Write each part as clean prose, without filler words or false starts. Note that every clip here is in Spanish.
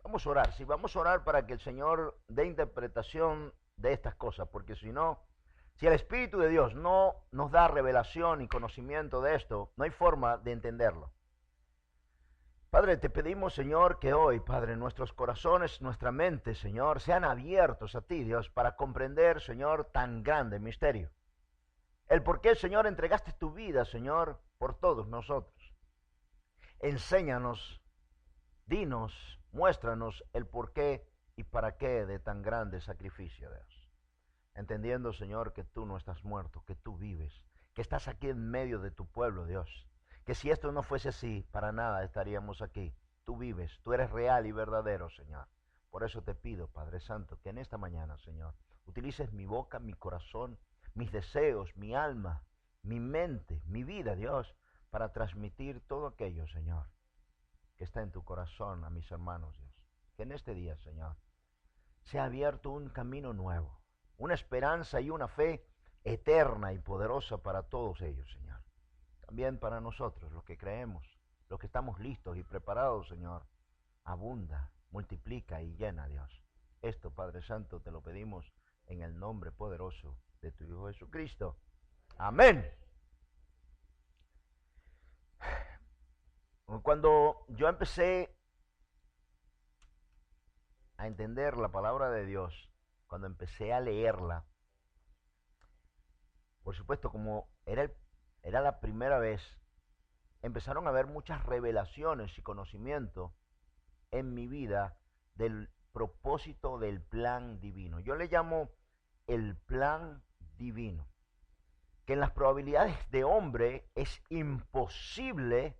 Vamos a orar, sí, vamos a orar para que el Señor dé interpretación de estas cosas, porque si no, si el Espíritu de Dios no nos da revelación y conocimiento de esto, no hay forma de entenderlo. Padre, te pedimos, Señor, que hoy, Padre, nuestros corazones, nuestra mente, Señor, sean abiertos a ti, Dios, para comprender, Señor, tan grande misterio. El por qué, Señor, entregaste tu vida, Señor, por todos nosotros. Enséñanos, dinos, muéstranos el por qué y para qué de tan grande sacrificio, Dios. Entendiendo, Señor, que tú no estás muerto, que tú vives, que estás aquí en medio de tu pueblo, Dios. Que si esto no fuese así, para nada estaríamos aquí. Tú vives, tú eres real y verdadero, Señor. Por eso te pido, Padre Santo, que en esta mañana, Señor, utilices mi boca, mi corazón, mis deseos, mi alma, mi mente, mi vida, Dios, para transmitir todo aquello, Señor, que está en tu corazón a mis hermanos, Dios. Que en este día, Señor, sea abierto un camino nuevo, una esperanza y una fe eterna y poderosa para todos ellos, Señor. También para nosotros, los que creemos, los que estamos listos y preparados, Señor. Abunda, multiplica y llena, Dios. Esto, Padre Santo, te lo pedimos en el nombre poderoso de tu Hijo Jesucristo. Amén. Cuando yo empecé a entender la palabra de Dios, cuando empecé a leerla, por supuesto, como era la primera vez, empezaron a haber muchas revelaciones y conocimiento en mi vida del propósito del plan divino. Yo le llamo el plan divino, que en las probabilidades de hombre es imposible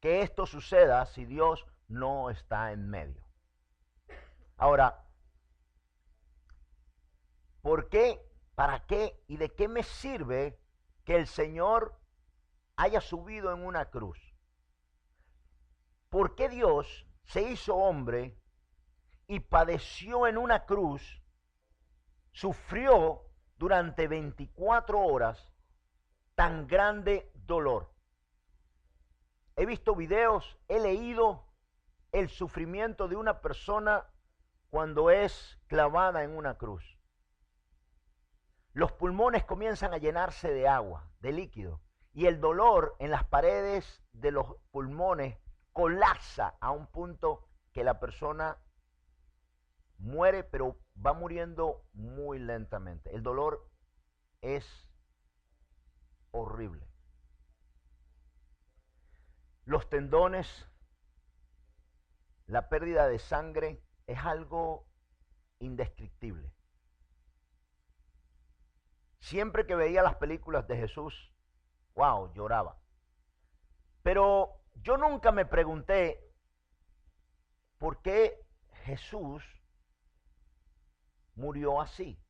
que esto suceda si Dios no está en medio. Ahora, ¿por qué, para qué y de qué me sirve que el Señor haya subido en una cruz? ¿Por qué Dios se hizo hombre y padeció en una cruz, sufrió durante 24 horas tan grande dolor? He visto videos, he leído el sufrimiento de una persona cuando es clavada en una cruz. Los pulmones comienzan a llenarse de agua, de líquido, y el dolor en las paredes de los pulmones colapsa a un punto que la persona muere, pero va muriendo muy lentamente. El dolor es horrible. Los tendones, la pérdida de sangre es algo indescriptible. Siempre que veía las películas de Jesús, wow, lloraba. Pero yo nunca me pregunté por qué Jesús murió así.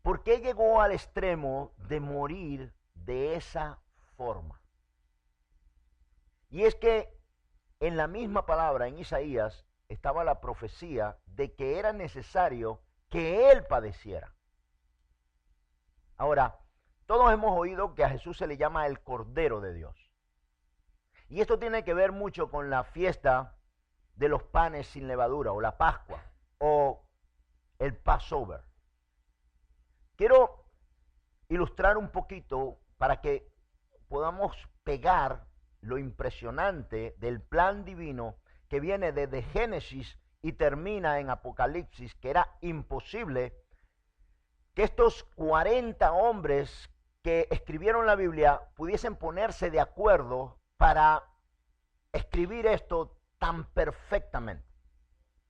¿Por qué llegó al extremo de morir de esa forma? Y es que en la misma palabra, en Isaías, estaba la profecía de que era necesario que Él padeciera. Ahora, todos hemos oído que a Jesús se le llama el Cordero de Dios. Y esto tiene que ver mucho con la fiesta de los panes sin levadura, o la Pascua, o el Passover. Quiero ilustrar un poquito para que podamos pegar lo impresionante del plan divino que viene desde Génesis y termina en Apocalipsis, que era imposible que estos 40 hombres que escribieron la Biblia pudiesen ponerse de acuerdo para escribir esto tan perfectamente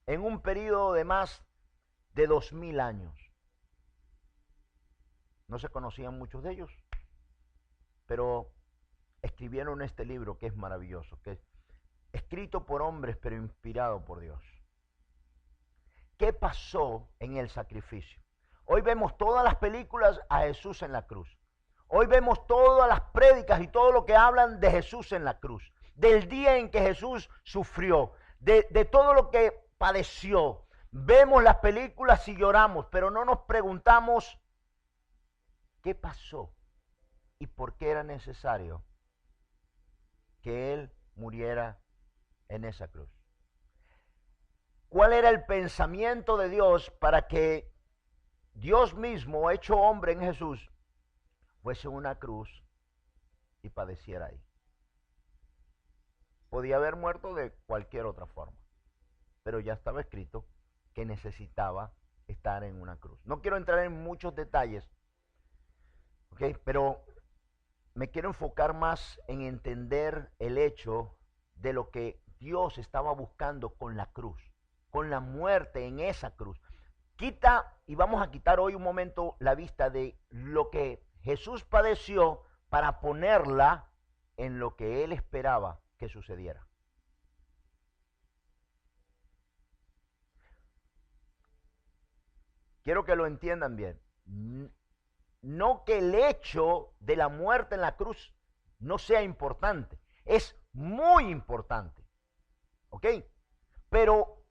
en un periodo de más de 2000 años. No se conocían muchos de ellos, pero escribieron este libro que es maravilloso, que es escrito por hombres pero inspirado por Dios. ¿Qué pasó en el sacrificio? Hoy vemos todas las películas a Jesús en la cruz. Hoy vemos todas las prédicas y todo lo que hablan de Jesús en la cruz, del día en que Jesús sufrió, de todo lo que padeció. Vemos las películas y lloramos, pero no nos preguntamos qué pasó y por qué era necesario que Él muriera en esa cruz. ¿Cuál era el pensamiento de Dios para que Dios mismo, hecho hombre en Jesús, fuese una cruz y padeciera ahí? Podía haber muerto de cualquier otra forma, pero ya estaba escrito que necesitaba estar en una cruz. No quiero entrar en muchos detalles, ¿ok? Pero me quiero enfocar más en entender el hecho de lo que Dios estaba buscando con la cruz, con la muerte en esa cruz. Quita, y vamos a quitar hoy un momento la vista de lo que Jesús padeció para ponerla en lo que Él esperaba que sucediera. Quiero que lo entiendan bien. No que el hecho de la muerte en la cruz no sea importante. Es muy importante. ¿Ok? Pero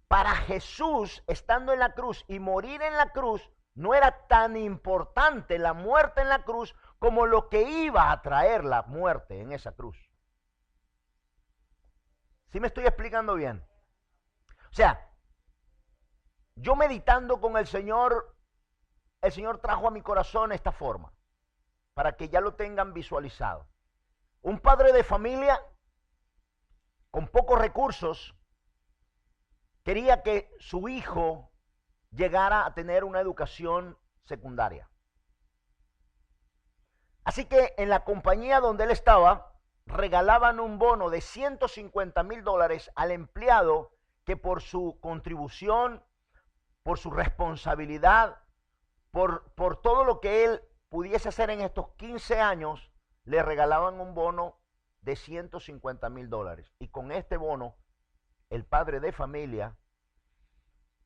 para Jesús, estando en la cruz y morir en la cruz, no era tan importante la muerte en la cruz como lo que iba a traer la muerte en esa cruz. ¿Sí me estoy explicando bien? O sea, yo meditando con el Señor trajo a mi corazón esta forma, para que ya lo tengan visualizado. Un padre de familia con pocos recursos quería que su hijo llegara a tener una educación secundaria. Así que en la compañía donde él estaba, regalaban un bono de $150,000 al empleado que por su contribución, por su responsabilidad, por todo lo que él pudiese hacer en estos 15 años, le regalaban un bono de $150,000. Y con este bono, el padre de familia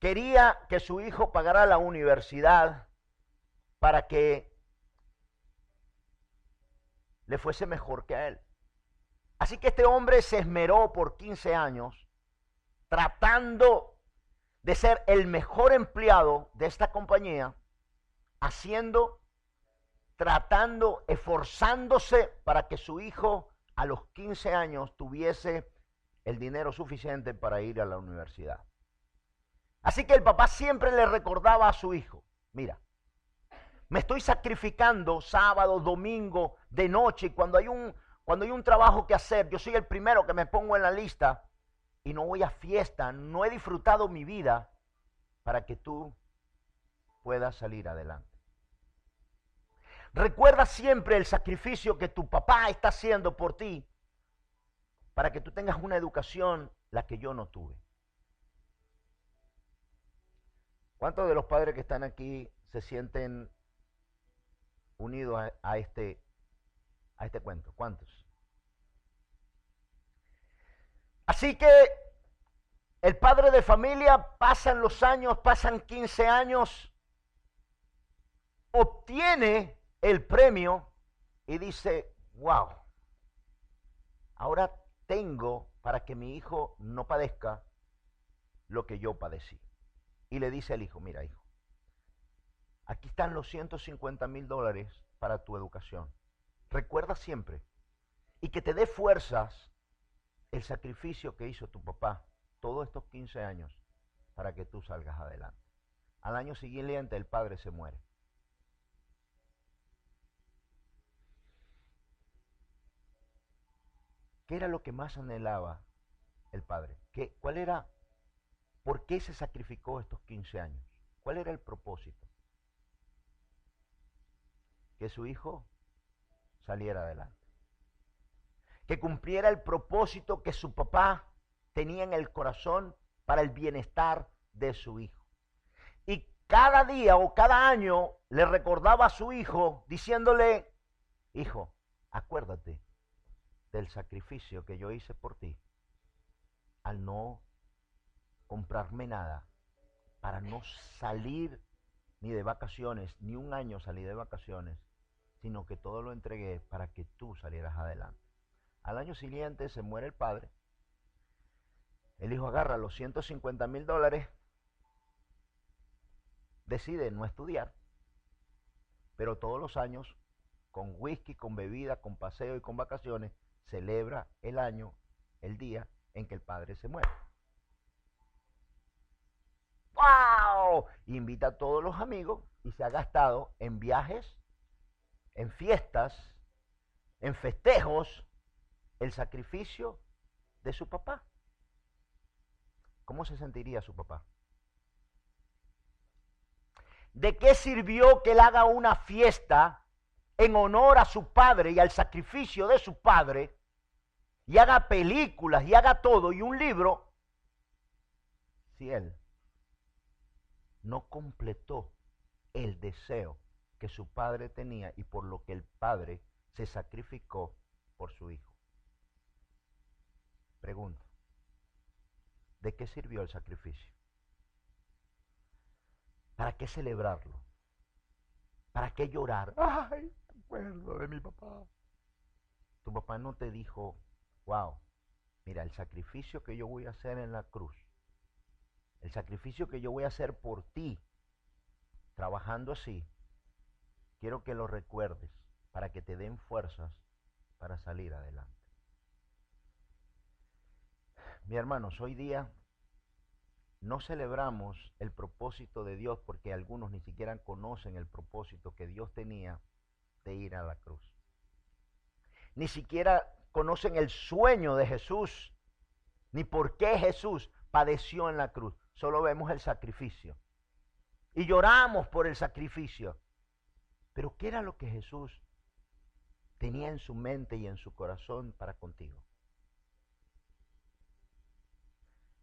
quería que su hijo pagara la universidad para que le fuese mejor que a él. Así que este hombre se esmeró por 15 años tratando de ser el mejor empleado de esta compañía, tratando, esforzándose para que su hijo a los 15 años tuviese el dinero suficiente para ir a la universidad. Así que el papá siempre le recordaba a su hijo, mira, me estoy sacrificando sábado, domingo, de noche, y cuando hay un trabajo que hacer, yo soy el primero que me pongo en la lista y no voy a fiesta, no he disfrutado mi vida para que tú puedas salir adelante. Recuerda siempre el sacrificio que tu papá está haciendo por ti para que tú tengas una educación la que yo no tuve. ¿Cuántos de los padres que están aquí se sienten unidos a este cuento? ¿Cuántos? Así que el padre de familia, pasan los años, pasan 15 años, obtiene el premio y dice, wow, ahora tengo para que mi hijo no padezca lo que yo padecí. Y le dice al hijo, mira hijo, aquí están los $150,000 para tu educación. Recuerda siempre y que te dé fuerzas el sacrificio que hizo tu papá todos estos 15 años para que tú salgas adelante. Al año siguiente el padre se muere. ¿Qué era lo que más anhelaba el padre? ¿Cuál era? ¿Por qué se sacrificó estos 15 años? ¿Cuál era el propósito? Que su hijo saliera adelante. Que cumpliera el propósito que su papá tenía en el corazón para el bienestar de su hijo. Y cada día o cada año le recordaba a su hijo diciéndole, hijo, acuérdate del sacrificio que yo hice por ti al no comprarme nada, para no salir ni de vacaciones, ni un año salí de vacaciones, sino que todo lo entregué para que tú salieras adelante. Al año siguiente se muere el padre, el hijo agarra los $150,000, decide no estudiar, pero todos los años, con whisky, con bebida, con paseo y con vacaciones, celebra el año el día en que el padre se muere. ¡Wow! Invita a todos los amigos y se ha gastado en viajes, en fiestas, en festejos, el sacrificio de su papá. ¿Cómo se sentiría su papá? ¿De qué sirvió que él haga una fiesta en honor a su padre y al sacrificio de su padre, y haga películas y haga todo y un libro, si él no completó el deseo que su padre tenía y por lo que el padre se sacrificó por su hijo? Pregunto, ¿de qué sirvió el sacrificio? ¿Para qué celebrarlo? ¿Para qué llorar? ¡Ay, me acuerdo de mi papá! Tu papá no te dijo, wow, mira, el sacrificio que yo voy a hacer en la cruz, el sacrificio que yo voy a hacer por ti, trabajando así, quiero que lo recuerdes para que te den fuerzas para salir adelante. Mi hermanos, hoy día no celebramos el propósito de Dios porque algunos ni siquiera conocen el propósito que Dios tenía de ir a la cruz. Ni siquiera conocen el sueño de Jesús, ni por qué Jesús padeció en la cruz. Solo vemos el sacrificio. Y lloramos por el sacrificio. Pero ¿qué era lo que Jesús tenía en su mente y en su corazón para contigo?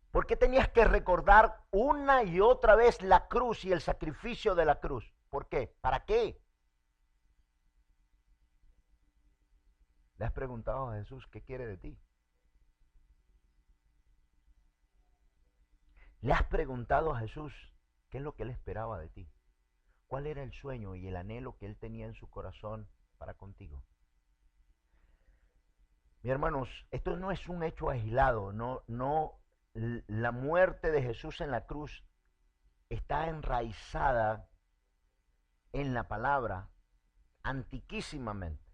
¿Por qué tenías que recordar una y otra vez la cruz y el sacrificio de la cruz? ¿Por qué? ¿Para qué? ¿Le has preguntado a Jesús qué quiere de ti? ¿Le has preguntado a Jesús qué es lo que Él esperaba de ti? ¿Cuál era el sueño y el anhelo que Él tenía en su corazón para contigo? Mis hermanos, esto no es un hecho aislado, la muerte de Jesús en la cruz está enraizada en la palabra antiquísimamente.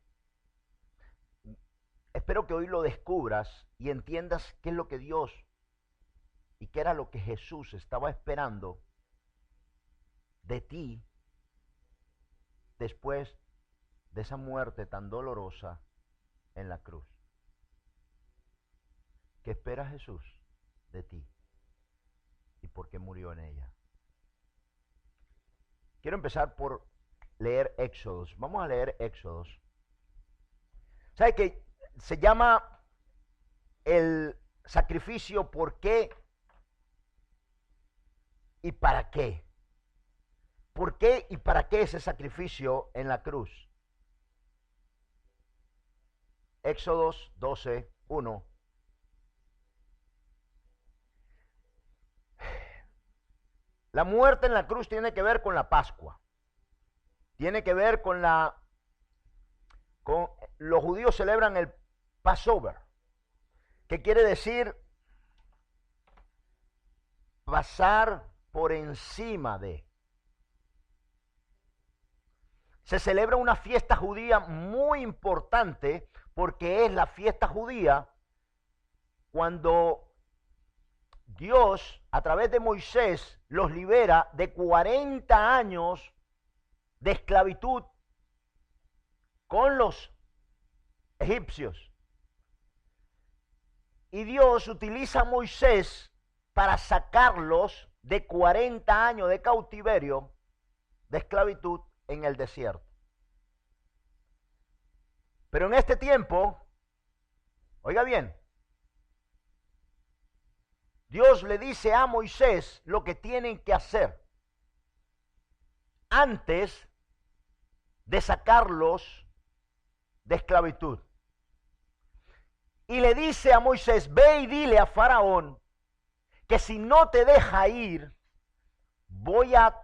Espero que hoy lo descubras y entiendas qué es lo que Dios y qué era lo que Jesús estaba esperando de ti después de esa muerte tan dolorosa en la cruz. ¿Qué espera Jesús de ti y por qué murió en ella? Quiero empezar por leer Éxodos. Vamos a leer Éxodos. ¿Sabe que se llama el sacrificio por qué y para qué? ¿Por qué y para qué ese sacrificio en la cruz? Éxodos 12:1. La muerte en la cruz tiene que ver con la Pascua. Tiene que ver con los judíos celebran el Passover, que quiere decir pasar por encima de. Se celebra una fiesta judía muy importante porque es la fiesta judía cuando Dios, a través de Moisés, los libera de 40 años de esclavitud con los egipcios. Y Dios utiliza a Moisés para sacarlos de 40 años de cautiverio, de esclavitud en el desierto. Pero en este tiempo, oiga bien, Dios le dice a Moisés lo que tienen que hacer antes de sacarlos de esclavitud. Y le dice a Moisés, ve y dile a Faraón que si no te deja ir, voy a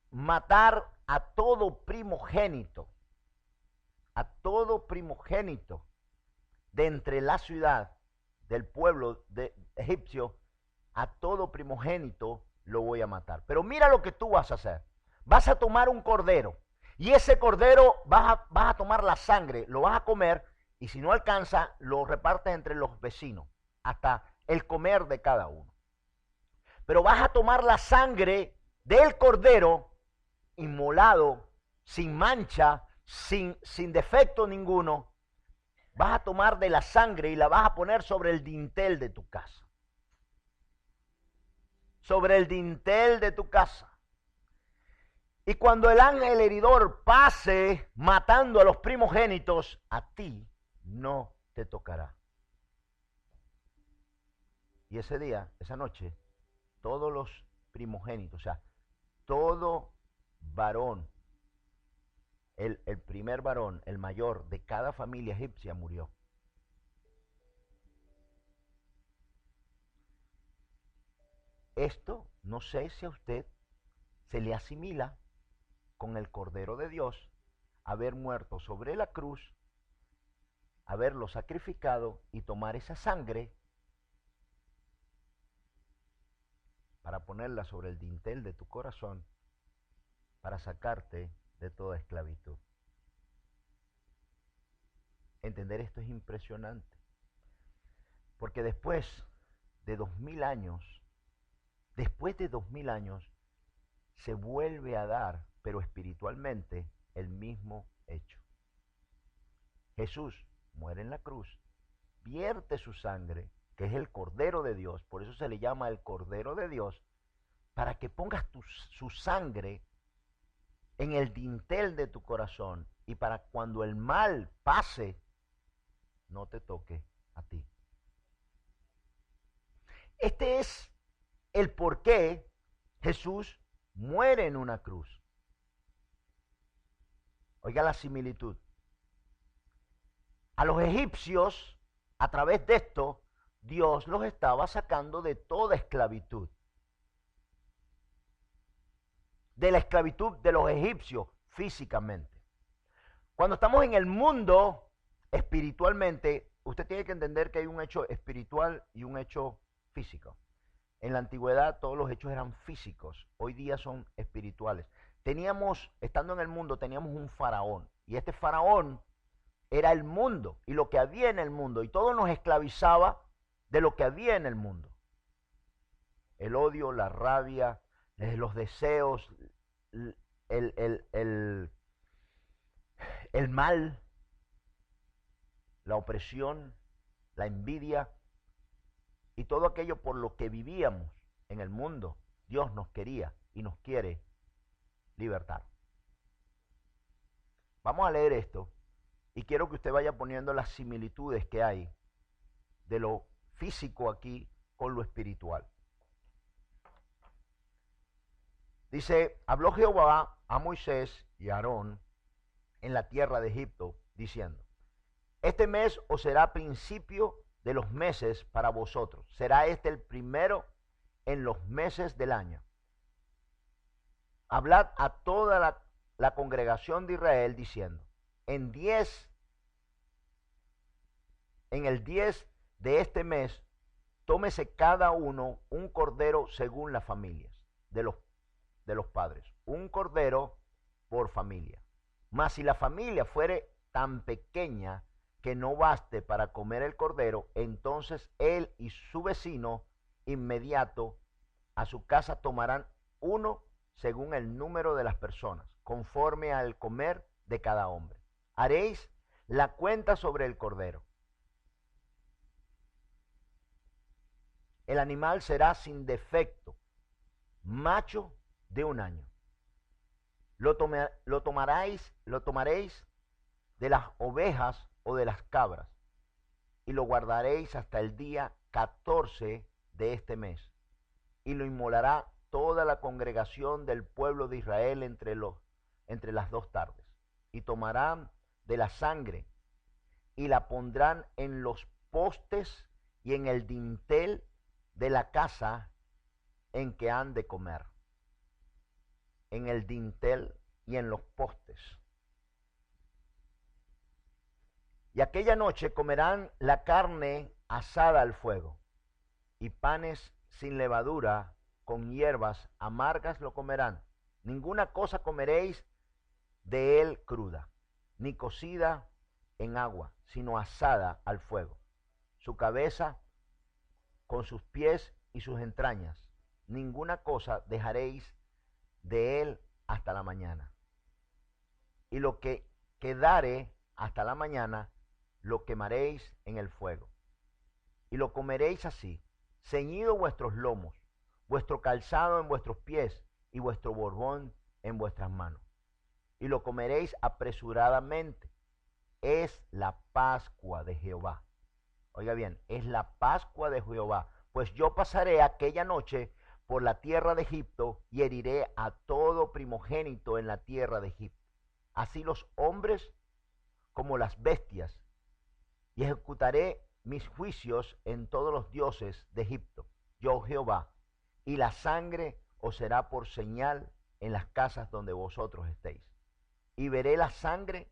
matar a todo primogénito de entre la ciudad, del pueblo de egipcio, a todo primogénito lo voy a matar. Pero mira lo que tú vas a hacer. Vas a tomar un cordero y ese cordero vas a tomar la sangre, lo vas a comer y si no alcanza, lo repartes entre los vecinos. hasta el comer de cada uno. Pero vas a tomar la sangre del cordero inmolado, sin mancha, sin defecto ninguno. Vas a tomar de la sangre y la vas a poner sobre el dintel de tu casa. Sobre el dintel de tu casa. Y cuando el ángel heridor pase matando a los primogénitos, a ti no te tocará. Y ese día, esa noche, todos los primogénitos, o sea, todo varón, el primer varón, el mayor de cada familia egipcia murió. Esto no sé si a usted se le asimila con el Cordero de Dios, haber muerto sobre la cruz, haberlo sacrificado y tomar esa sangre para ponerla sobre el dintel de tu corazón, para sacarte de toda esclavitud. Entender esto es impresionante, porque después de 2000 años, se vuelve a dar, pero espiritualmente, el mismo hecho. Jesús muere en la cruz, vierte su sangre, que es el Cordero de Dios, por eso se le llama el Cordero de Dios, para que pongas su sangre en el dintel de tu corazón y para cuando el mal pase, no te toque a ti. Este es el por qué Jesús muere en una cruz. Oiga la similitud. A los egipcios, a través de esto, Dios los estaba sacando de toda esclavitud. De la esclavitud de los egipcios físicamente. Cuando estamos en el mundo espiritualmente, usted tiene que entender que hay un hecho espiritual y un hecho físico. En la antigüedad todos los hechos eran físicos, hoy día son espirituales. Estando en el mundo, teníamos un faraón, y este faraón era el mundo, y lo que había en el mundo, y todo nos esclavizaba de lo que había en el mundo. El odio, la rabia, los deseos, el mal, la opresión, la envidia, y todo aquello por lo que vivíamos en el mundo. Dios nos quería y nos quiere libertar. Vamos a leer esto y quiero que usted vaya poniendo las similitudes que hay de lo físico aquí con lo espiritual. Dice, habló Jehová a Moisés y a Aarón en la tierra de Egipto, diciendo, este mes os será principio de los meses para vosotros. Será este el primero en los meses del año. Hablad a toda la congregación de Israel diciendo, en el 10 de este mes, tómese cada uno un cordero según las familias de los padres. Un cordero por familia. Mas si la familia fuere tan pequeña que no baste para comer el cordero, entonces él y su vecino inmediato a su casa tomarán uno según el número de las personas, conforme al comer de cada hombre. Haréis la cuenta sobre el cordero. El animal será sin defecto, macho de 1 año. Lo tomaréis de las ovejas o de las cabras, y lo guardaréis hasta el día 14 de este mes, y lo inmolará toda la congregación del pueblo de Israel entre las 2 tardes, y tomarán de la sangre, y la pondrán en los postes y en el dintel de la casa en que han de comer, en el dintel y en los postes. Y aquella noche comerán la carne asada al fuego, y panes sin levadura, con hierbas amargas lo comerán. Ninguna cosa comeréis de él cruda, ni cocida en agua, sino asada al fuego. Su cabeza con sus pies y sus entrañas. Ninguna cosa dejaréis de él hasta la mañana. Y lo que quedare hasta la mañana, lo quemaréis en el fuego. Y lo comeréis así, ceñido vuestros lomos, vuestro calzado en vuestros pies y vuestro bordón en vuestras manos. Y lo comeréis apresuradamente. Es la Pascua de Jehová. Oiga bien, es la Pascua de Jehová. Pues yo pasaré aquella noche por la tierra de Egipto y heriré a todo primogénito en la tierra de Egipto, así los hombres como las bestias, y ejecutaré mis juicios en todos los dioses de Egipto, yo Jehová, y la sangre os será por señal en las casas donde vosotros estéis. Y veré la sangre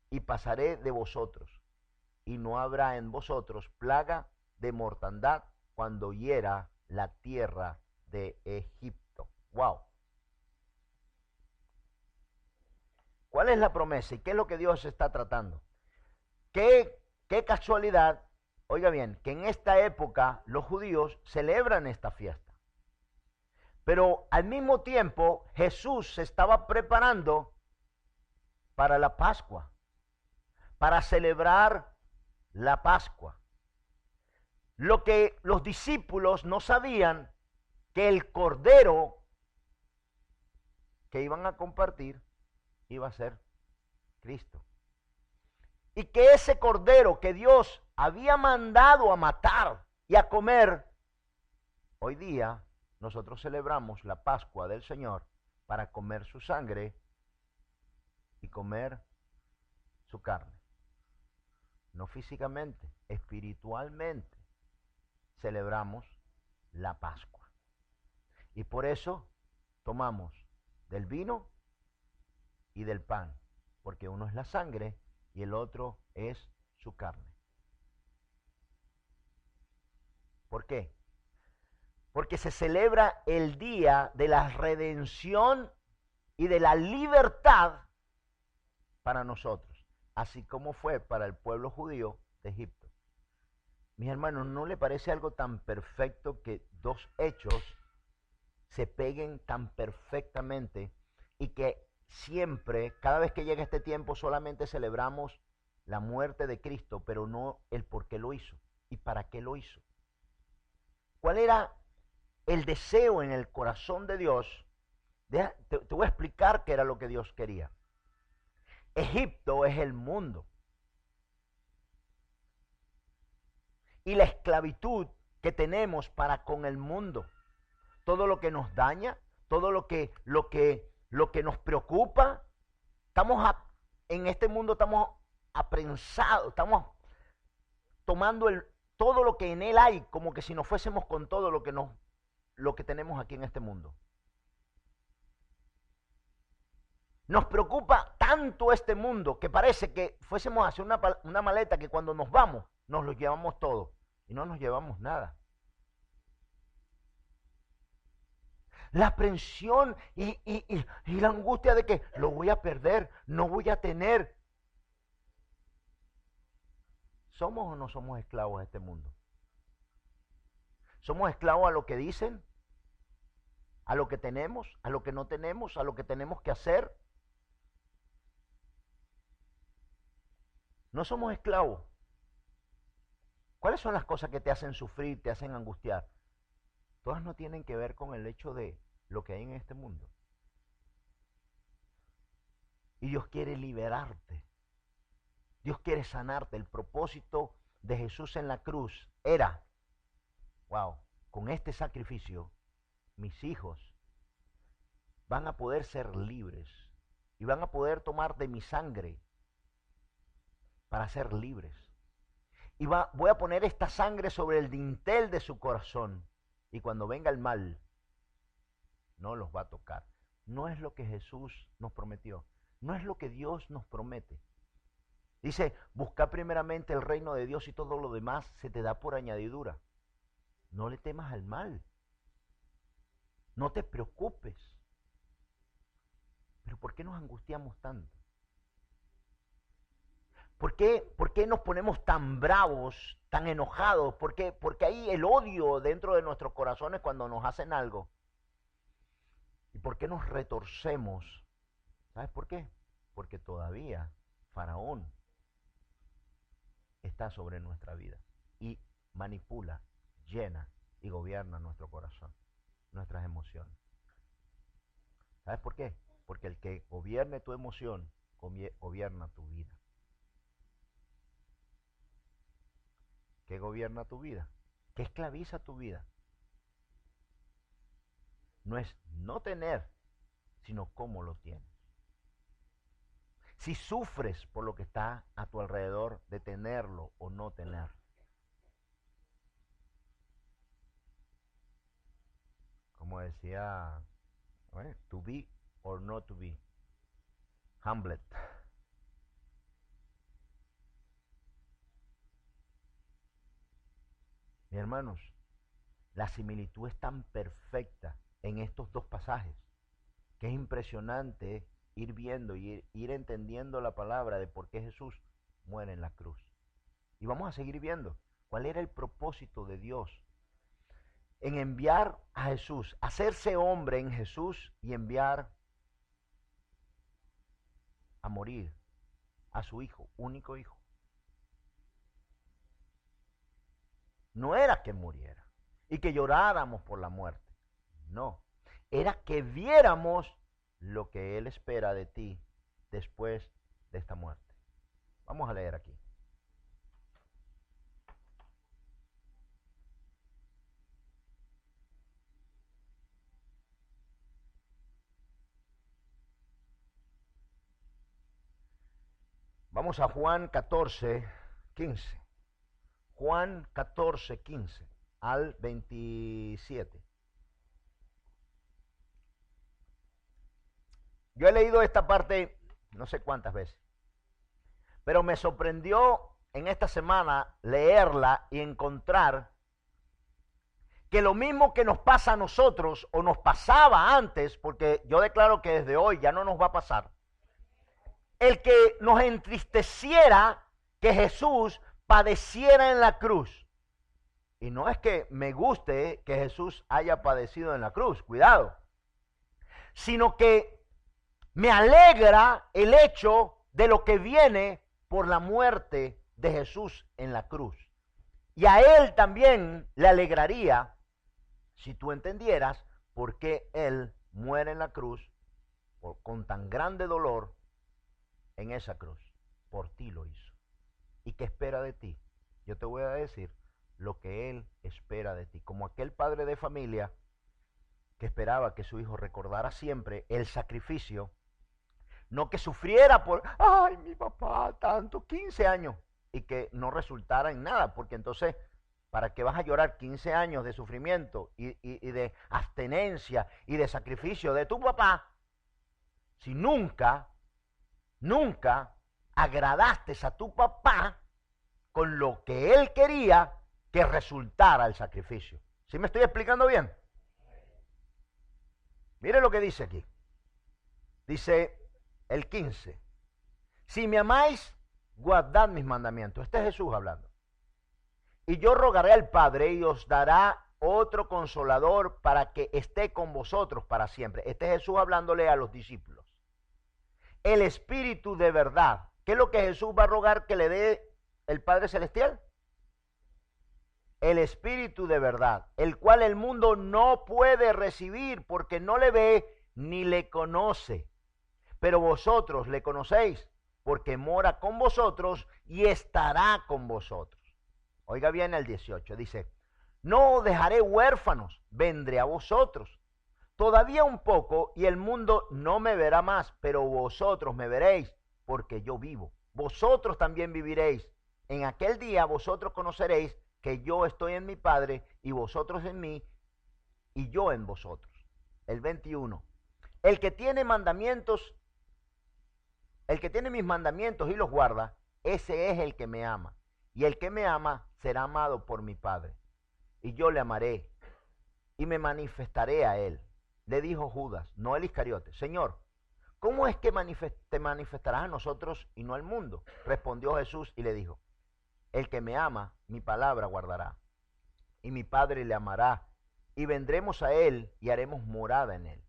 y pasaré de vosotros, y no habrá en vosotros plaga de mortandad cuando hiera la tierra de Egipto. Wow. ¿Cuál es la promesa y qué es lo que Dios está tratando? Qué casualidad, oiga bien, que en esta época los judíos celebran esta fiesta. Pero al mismo tiempo Jesús se estaba preparando para la Pascua, para celebrar la Pascua. Lo que los discípulos no sabían, que el cordero que iban a compartir iba a ser Cristo. Y que ese cordero que Dios había mandado a matar y a comer, hoy día nosotros celebramos la Pascua del Señor para comer su sangre y comer su carne. No físicamente, espiritualmente celebramos la Pascua. Y por eso tomamos del vino y del pan, porque uno es la sangre y el otro es su carne. ¿Por qué? Porque se celebra el día de la redención y de la libertad para nosotros, así como fue para el pueblo judío de Egipto. Mis hermanos, ¿no le parece algo tan perfecto que dos hechos se peguen tan perfectamente y que siempre, cada vez que llega este tiempo, solamente celebramos la muerte de Cristo, pero no el por qué lo hizo y para qué lo hizo? ¿Cuál era el deseo en el corazón de Dios? Te voy a explicar qué era lo que Dios quería. Egipto es el mundo. Y la esclavitud que tenemos para con el mundo. Todo lo que nos daña, todo lo que nos preocupa. En este mundo estamos aprensados, estamos tomando todo lo que en él hay, como que si nos fuésemos con todo lo que tenemos aquí en este mundo. Nos preocupa tanto este mundo que parece que fuésemos a hacer una maleta que cuando nos vamos nos lo llevamos todo y no nos llevamos nada. La aprensión y la angustia de que lo voy a perder, no voy a tener. ¿Somos o no somos esclavos de este mundo? ¿Somos esclavos a lo que dicen? ¿A lo que tenemos? ¿A lo que no tenemos? ¿A lo que tenemos que hacer? No somos esclavos. ¿Cuáles son las cosas que te hacen sufrir, te hacen angustiar? Todas no tienen que ver con el hecho de lo que hay en este mundo. Y Dios quiere liberarte. Dios quiere sanarte. El propósito de Jesús en la cruz era, wow, con este sacrificio, mis hijos van a poder ser libres y van a poder tomar de mi sangre para ser libres. Y voy a poner esta sangre sobre el dintel de su corazón. Y cuando venga el mal, no los va a tocar. No es lo que Jesús nos prometió. No es lo que Dios nos promete. Dice, busca primeramente el reino de Dios y todo lo demás se te da por añadidura. No le temas al mal. No te preocupes. Pero ¿por qué nos angustiamos tanto? por qué nos ponemos tan bravos, tan enojados? Porque hay el odio dentro de nuestros corazones cuando nos hacen algo. ¿Y por qué nos retorcemos? ¿Sabes por qué? Porque todavía Faraón está sobre nuestra vida y manipula, llena y gobierna nuestro corazón, nuestras emociones. ¿Sabes por qué? Porque el que gobierne tu emoción, gobierna tu vida. ¿Qué gobierna tu vida? ¿Qué esclaviza tu vida? No es no tener, sino cómo lo tienes. Si sufres por lo que está a tu alrededor, de tenerlo o no tenerlo. Como decía, to be or not to be. Hamlet. Mis hermanos, la similitud es tan perfecta en estos dos pasajes que es impresionante ir viendo y ir entendiendo la palabra de por qué Jesús muere en la cruz. Y vamos a seguir viendo cuál era el propósito de Dios en enviar a Jesús, hacerse hombre en Jesús y enviar a morir a su hijo, único hijo. No era que muriera y que lloráramos por la muerte, no, era que viéramos lo que Él espera de ti después de esta muerte. Vamos a leer aquí. Vamos a Juan 14, 15. Juan 14, 15 al 27. Yo he leído esta parte no sé cuántas veces, pero me sorprendió en esta semana leerla y encontrar que lo mismo que nos pasa a nosotros o nos pasaba antes, porque yo declaro que desde hoy ya no nos va a pasar, el que nos entristeciera que Jesús padeciera en la cruz. Y no es que me guste que Jesús haya padecido en la cruz, cuidado, sino que me alegra el hecho de lo que viene por la muerte de Jesús en la cruz. Y a Él también le alegraría si tú entendieras por qué Él muere en la cruz con tan grande dolor en esa cruz. Por ti lo hizo. ¿Y qué espera de ti? Yo te voy a decir lo que Él espera de ti. Como aquel padre de familia que esperaba que su hijo recordara siempre el sacrificio, no que sufriera por, ay, mi papá, tanto, 15 años, y que no resultara en nada, porque entonces, ¿para qué vas a llorar 15 años de sufrimiento y de abstenencia y de sacrificio de tu papá si nunca agradaste a tu papá con lo que él quería que resultara el sacrificio? ¿Sí me estoy explicando bien? Mire lo que dice aquí. Dice el 15. Si me amáis, guardad mis mandamientos. Este es Jesús hablando. Y yo rogaré al Padre y os dará otro consolador para que esté con vosotros para siempre. Este es Jesús hablándole a los discípulos. El Espíritu de verdad. ¿Qué es lo que Jesús va a rogar que le dé el Padre Celestial? El Espíritu de verdad, el cual el mundo no puede recibir porque no le ve ni le conoce. Pero vosotros le conocéis porque mora con vosotros y estará con vosotros. Oiga bien el 18, dice, no os dejaré huérfanos, vendré a vosotros. Todavía un poco y el mundo no me verá más, pero vosotros me veréis porque yo vivo. Vosotros también viviréis. En aquel día vosotros conoceréis que yo estoy en mi Padre y vosotros en mí y yo en vosotros. El 21. El que tiene mandamientos, el que tiene mis mandamientos y los guarda, ese es el que me ama. Y el que me ama será amado por mi Padre. Y yo le amaré y me manifestaré a él. Le dijo Judas, no el Iscariote, Señor, ¿cómo es que te manifestarás a nosotros y no al mundo? Respondió Jesús y le dijo, el que me ama, mi palabra guardará, y mi Padre le amará, y vendremos a él y haremos morada en él.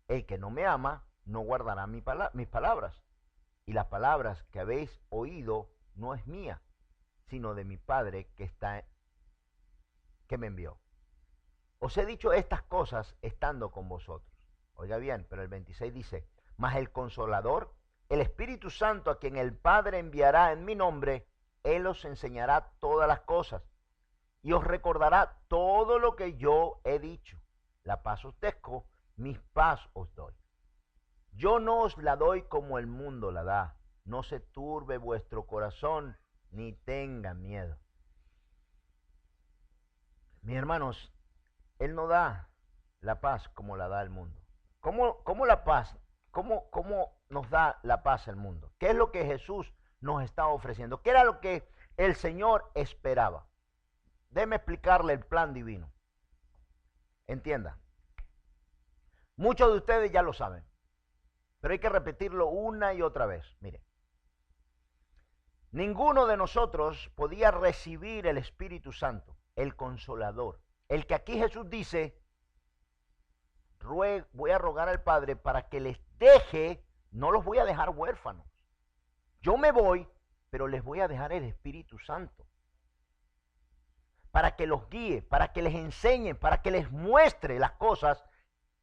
El que no me ama, no guardará mis palabras, y las palabras que habéis oído no es mía, sino de mi Padre que me envió. Os he dicho estas cosas estando con vosotros. Oiga bien, pero el 26 dice, mas el Consolador, el Espíritu Santo, a quien el Padre enviará en mi nombre, Él os enseñará todas las cosas y os recordará todo lo que yo he dicho. La paz os dejo, mi paz os doy. Yo no os la doy como el mundo la da. No se turbe vuestro corazón, ni tenga miedo. Mis hermanos, Él no da la paz como la da el mundo. ¿Cómo la paz? ¿Cómo nos da la paz el mundo? ¿Qué es lo que Jesús nos está ofreciendo? ¿Qué era lo que el Señor esperaba? Déjeme explicarle el plan divino. Entienda. Muchos de ustedes ya lo saben, pero hay que repetirlo una y otra vez. Mire, ninguno de nosotros podía recibir el Espíritu Santo, el Consolador, el que aquí Jesús dice, voy a rogar al Padre para que les deje, no los voy a dejar huérfanos. Yo me voy, pero les voy a dejar el Espíritu Santo, para que los guíe, para que les enseñe, para que les muestre las cosas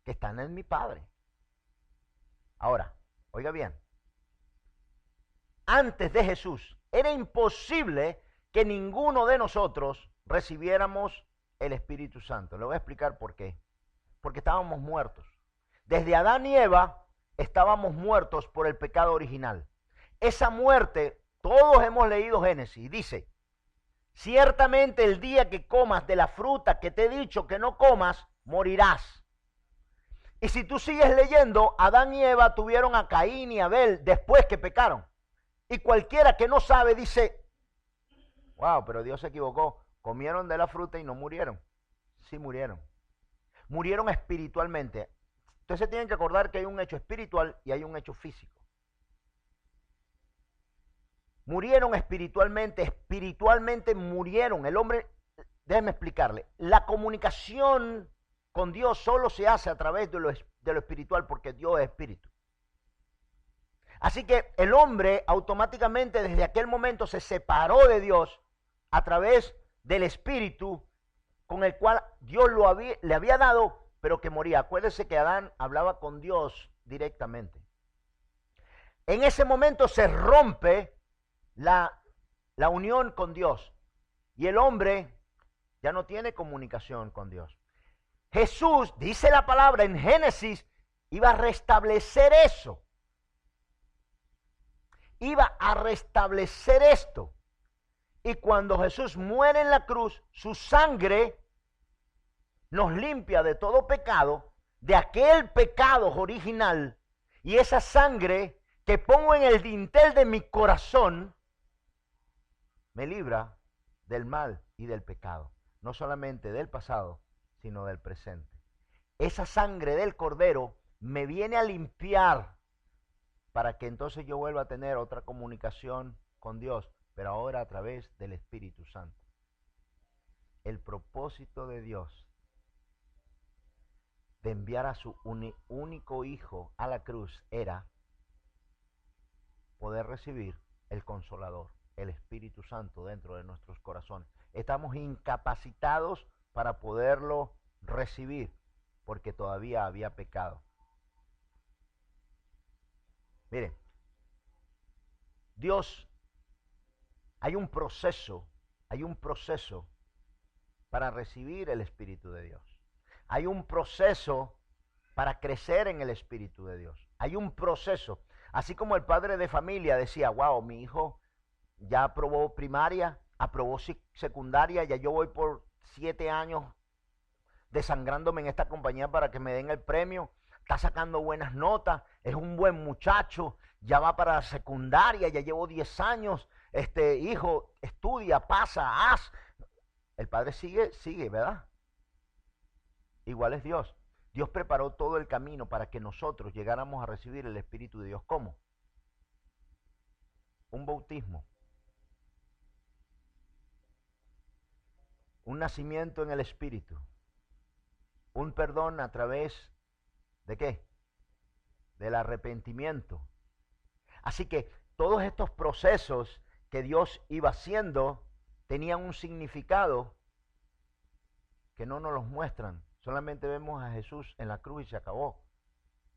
que están en mi Padre. Ahora, oiga bien, antes de Jesús era imposible que ninguno de nosotros recibiéramos el Espíritu Santo. Le voy a explicar por qué. Porque estábamos muertos. Desde Adán y Eva estábamos muertos por el pecado original. Esa muerte, todos hemos leído Génesis, dice, ciertamente el día que comas de la fruta que te he dicho que no comas, morirás. Y si tú sigues leyendo, Adán y Eva tuvieron a Caín y Abel después que pecaron. Y cualquiera que no sabe dice, wow, pero Dios se equivocó. Comieron de la fruta y no murieron. Sí murieron. Murieron espiritualmente. Entonces tienen que acordar que hay un hecho espiritual y hay un hecho físico. Murieron espiritualmente murieron. El hombre, déjeme explicarle, la comunicación con Dios solo se hace a través de lo espiritual porque Dios es espíritu. Así que el hombre automáticamente desde aquel momento se separó de Dios a través del espíritu con el cual Dios le había dado, pero que moría. Acuérdense que Adán hablaba con Dios directamente. En ese momento se rompe la unión con Dios y el hombre ya no tiene comunicación con Dios. Jesús, dice la palabra en Génesis, iba a restablecer eso. Iba a restablecer esto. Y cuando Jesús muere en la cruz, su sangre nos limpia de todo pecado, de aquel pecado original, y esa sangre que pongo en el dintel de mi corazón, me libra del mal y del pecado, no solamente del pasado, sino del presente. Esa sangre del Cordero me viene a limpiar para que entonces yo vuelva a tener otra comunicación con Dios, pero ahora a través del Espíritu Santo. El propósito de Dios de enviar a su único Hijo a la cruz era poder recibir el Consolador, el Espíritu Santo dentro de nuestros corazones. Estamos incapacitados para poderlo recibir porque todavía había pecado. Miren, Dios, hay un proceso para recibir el Espíritu de Dios. Hay un proceso para crecer en el Espíritu de Dios. Hay un proceso. Así como el padre de familia decía, wow, mi hijo ya aprobó primaria, aprobó secundaria, ya yo voy por 7 años desangrándome en esta compañía para que me den el premio, está sacando buenas notas, es un buen muchacho, ya va para la secundaria, ya llevo 10 años, hijo, estudia, pasa, haz. El padre sigue, ¿verdad? Igual es Dios. Dios preparó todo el camino para que nosotros llegáramos a recibir el Espíritu de Dios. ¿Cómo? Un bautismo. Un nacimiento en el Espíritu. Un perdón a través ¿de qué? Del arrepentimiento. Así que todos estos procesos que Dios iba haciendo tenían un significado que no nos los muestran. Solamente vemos a Jesús en la cruz y se acabó.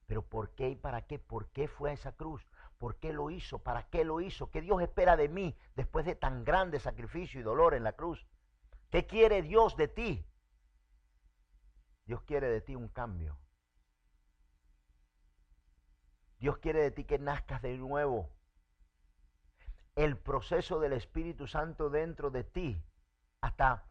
Pero ¿por qué y para qué? ¿Por qué fue a esa cruz? ¿Por qué lo hizo? ¿Para qué lo hizo? ¿Qué Dios espera de mí después de tan grande sacrificio y dolor en la cruz? ¿Qué quiere Dios de ti? Dios quiere de ti un cambio. Dios quiere de ti que nazcas de nuevo. El proceso del Espíritu Santo dentro de ti, hasta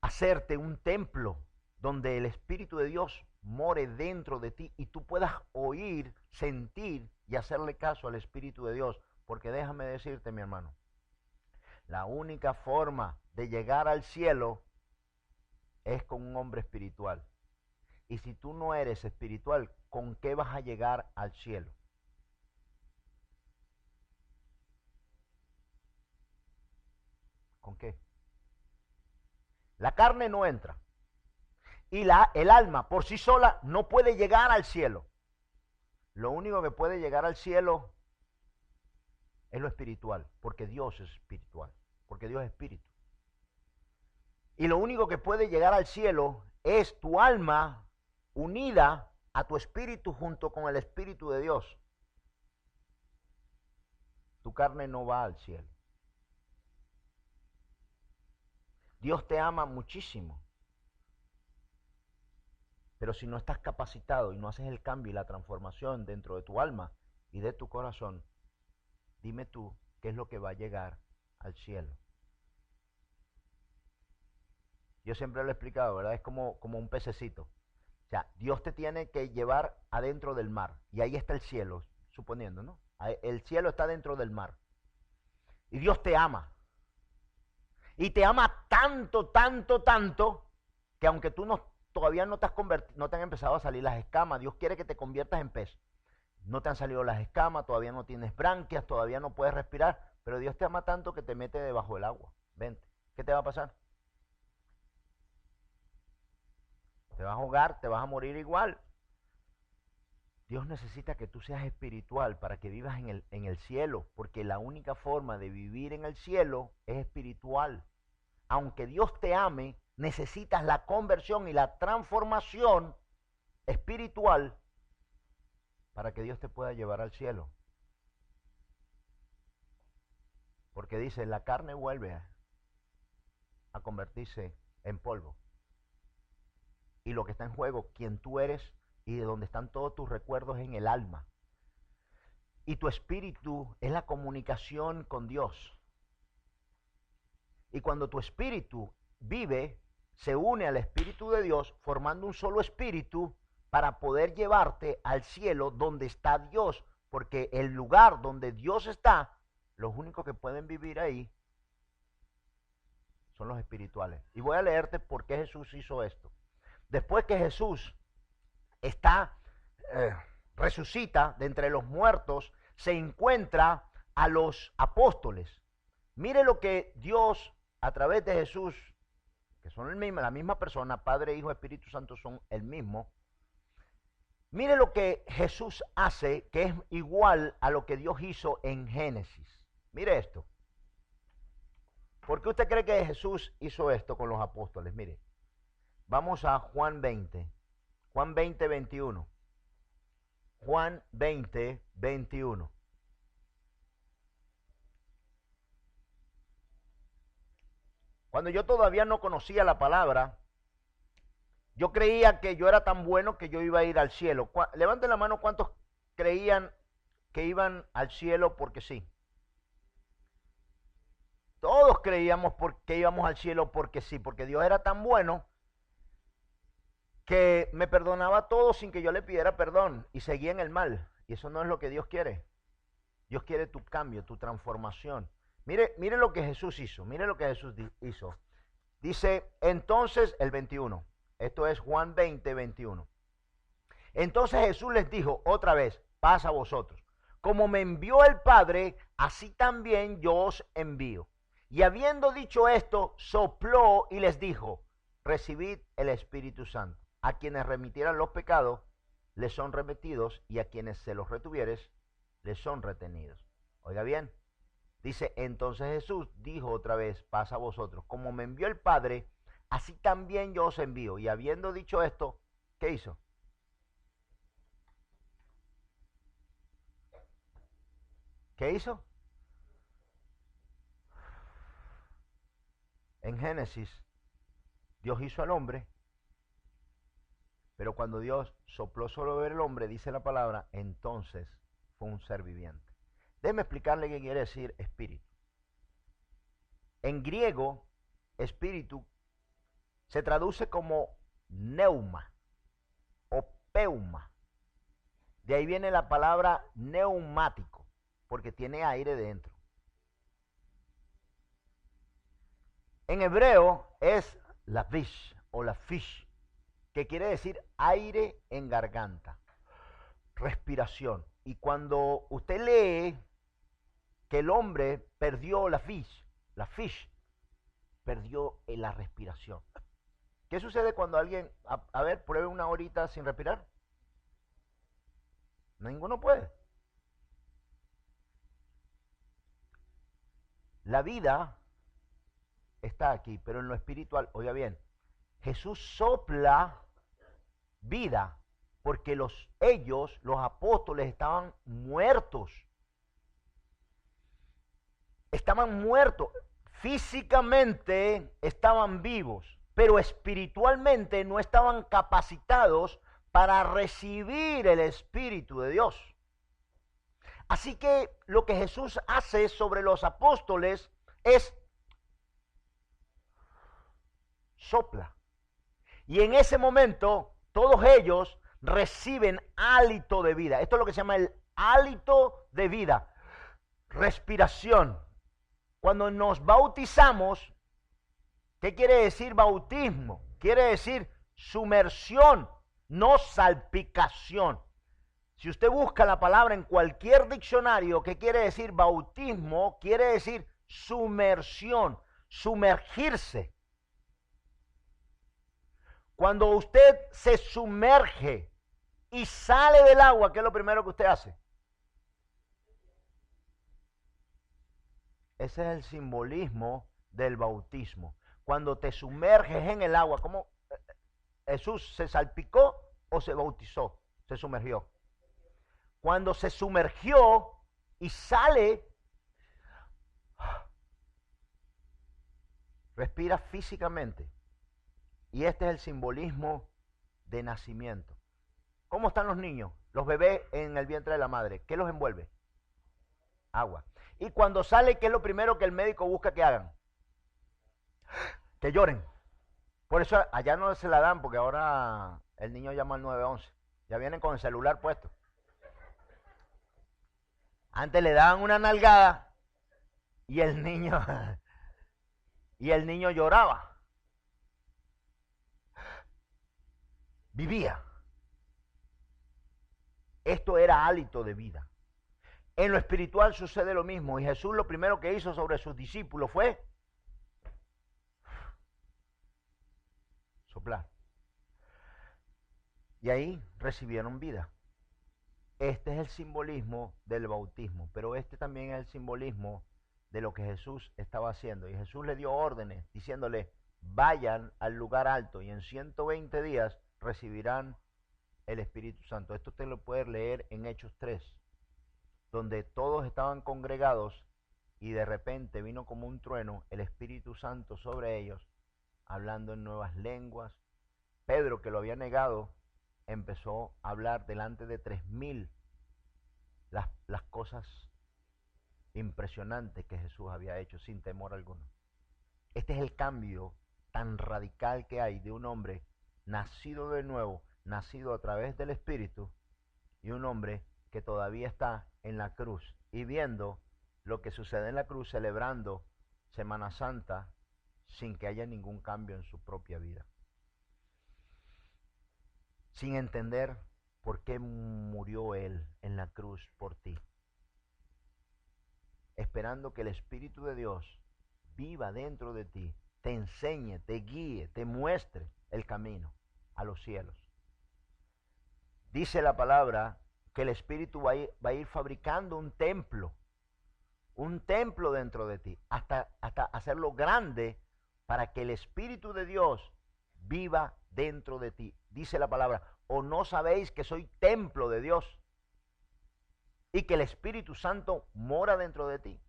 hacerte un templo donde el Espíritu de Dios more dentro de ti y tú puedas oír, sentir y hacerle caso al Espíritu de Dios. Porque déjame decirte, mi hermano, la única forma de llegar al cielo es con un hombre espiritual. Y si tú no eres espiritual, ¿con qué vas a llegar al cielo? ¿Con qué? La carne no entra. Y el alma por sí sola no puede llegar al cielo. Lo único que puede llegar al cielo es lo espiritual, porque Dios es espiritual, porque Dios es espíritu. Y lo único que puede llegar al cielo es tu alma unida a tu espíritu junto con el Espíritu de Dios. Tu carne no va al cielo. Dios te ama muchísimo. Pero si no estás capacitado y no haces el cambio y la transformación dentro de tu alma y de tu corazón, dime tú qué es lo que va a llegar al cielo. Yo siempre lo he explicado, ¿verdad? Es como un pececito. O sea, Dios te tiene que llevar adentro del mar. Y ahí está el cielo, suponiendo, ¿no? El cielo está dentro del mar. Y Dios te ama. Y te ama tanto, tanto, tanto, que aunque tú todavía no te han empezado a salir las escamas, Dios quiere que te conviertas en pez. No te han salido las escamas, todavía no tienes branquias, todavía no puedes respirar, pero Dios te ama tanto que te mete debajo del agua. Vente. ¿Qué te va a pasar? Te vas a ahogar, te vas a morir igual. Dios necesita que tú seas espiritual para que vivas en el cielo, porque la única forma de vivir en el cielo es espiritual. Aunque Dios te ame, necesitas la conversión y la transformación espiritual para que Dios te pueda llevar al cielo. Porque dice, la carne vuelve a convertirse en polvo. Y lo que está en juego, quien tú eres y de donde están todos tus recuerdos en el alma. Y tu espíritu es la comunicación con Dios. Y cuando tu espíritu vive, se une al Espíritu de Dios, formando un solo espíritu para poder llevarte al cielo donde está Dios. Porque el lugar donde Dios está, los únicos que pueden vivir ahí son los espirituales. Y voy a leerte por qué Jesús hizo esto. Después que Jesús resucita de entre los muertos, se encuentra a los apóstoles. Mire lo que Dios, a través de Jesús, que son la misma persona, Padre, Hijo, Espíritu Santo son el mismo. Mire lo que Jesús hace, que es igual a lo que Dios hizo en Génesis. Mire esto. ¿Por qué usted cree que Jesús hizo esto con los apóstoles? Mire. Vamos a Juan 20. Juan 20, 21. Juan 20, 21. Cuando yo todavía no conocía la palabra, yo creía que yo era tan bueno que yo iba a ir al cielo. Levanten la mano cuántos creían que iban al cielo porque sí. Todos creíamos que íbamos al cielo porque sí, porque Dios era tan bueno que me perdonaba todo sin que yo le pidiera perdón y seguía en el mal. Y eso no es lo que Dios quiere. Dios quiere tu cambio, tu transformación. Mire lo que Jesús hizo. Mire lo que Jesús hizo. Dice, entonces, el 21. Esto es Juan 20, 21. Entonces Jesús les dijo otra vez, paz a vosotros. Como me envió el Padre, así también yo os envío. Y habiendo dicho esto, sopló y les dijo, recibid el Espíritu Santo. A quienes remitieran los pecados, les son remitidos, y a quienes se los retuvieres, les son retenidos. Oiga bien, dice, entonces Jesús dijo otra vez, paz a vosotros. Como me envió el Padre, así también yo os envío. Y habiendo dicho esto, ¿qué hizo? ¿Qué hizo? En Génesis, Dios hizo al hombre, pero cuando Dios sopló sobre el hombre, dice la palabra, entonces fue un ser viviente. Déjeme explicarle qué quiere decir espíritu. En griego, espíritu se traduce como neuma o peuma. De ahí viene la palabra neumático, porque tiene aire dentro. En hebreo es la fish o la fish, que quiere decir aire en garganta, respiración. Y cuando usted lee que el hombre perdió la fish perdió la respiración. ¿Qué sucede cuando alguien, a ver, pruebe una horita sin respirar? Ninguno puede. La vida está aquí, pero en lo espiritual, oiga bien, Jesús sopla vida, porque los apóstoles, estaban muertos. Estaban muertos. Físicamente estaban vivos, pero espiritualmente no estaban capacitados para recibir el Espíritu de Dios. Así que lo que Jesús hace sobre los apóstoles es sopla. Y en ese momento todos ellos reciben hálito de vida. Esto es lo que se llama el hálito de vida. Respiración. Cuando nos bautizamos, ¿qué quiere decir bautismo? Quiere decir sumersión, no salpicación. Si usted busca la palabra en cualquier diccionario, ¿qué quiere decir bautismo? Quiere decir sumersión, sumergirse. Cuando usted se sumerge y sale del agua, ¿qué es lo primero que usted hace? Ese es el simbolismo del bautismo. Cuando te sumerges en el agua, ¿cómo Jesús se salpicó o se bautizó? Se sumergió. Cuando se sumergió y sale, respira físicamente. Y este es el simbolismo de nacimiento. ¿Cómo están los niños? Los bebés en el vientre de la madre. ¿Qué los envuelve? Agua. Y cuando sale, ¿qué es lo primero que el médico busca que hagan? Que lloren. Por eso allá no se la dan, porque ahora el niño llama al 911. Ya vienen con el celular puesto. Antes le daban una nalgada y el niño lloraba. Vivía. Esto era hálito de vida. En lo espiritual sucede lo mismo, y Jesús lo primero que hizo sobre sus discípulos fue soplar. Y ahí recibieron vida. Este es el simbolismo del bautismo, pero este también es el simbolismo de lo que Jesús estaba haciendo. Y Jesús le dio órdenes diciéndole, vayan al lugar alto y en 120 días recibirán el Espíritu Santo. Esto usted lo puede leer en Hechos 3, donde todos estaban congregados y de repente vino como un trueno el Espíritu Santo sobre ellos, hablando en nuevas lenguas. Pedro, que lo había negado, empezó a hablar delante de 3000 las cosas impresionantes que Jesús había hecho sin temor alguno. Este es el cambio tan radical que hay de un hombre nacido de nuevo, nacido a través del Espíritu, y un hombre que todavía está en la cruz y viendo lo que sucede en la cruz, celebrando Semana Santa sin que haya ningún cambio en su propia vida. sin entender por qué murió Él en la cruz por ti, esperando que el Espíritu de Dios viva dentro de ti, te enseñe, te guíe, te muestre el camino a los cielos. Dice la palabra que el Espíritu va a ir fabricando un templo dentro de ti, hasta hacerlo grande para que el Espíritu de Dios viva dentro de ti. Dice la palabra, ¿o no sabéis que soy templo de Dios? Y que el Espíritu Santo mora dentro de ti.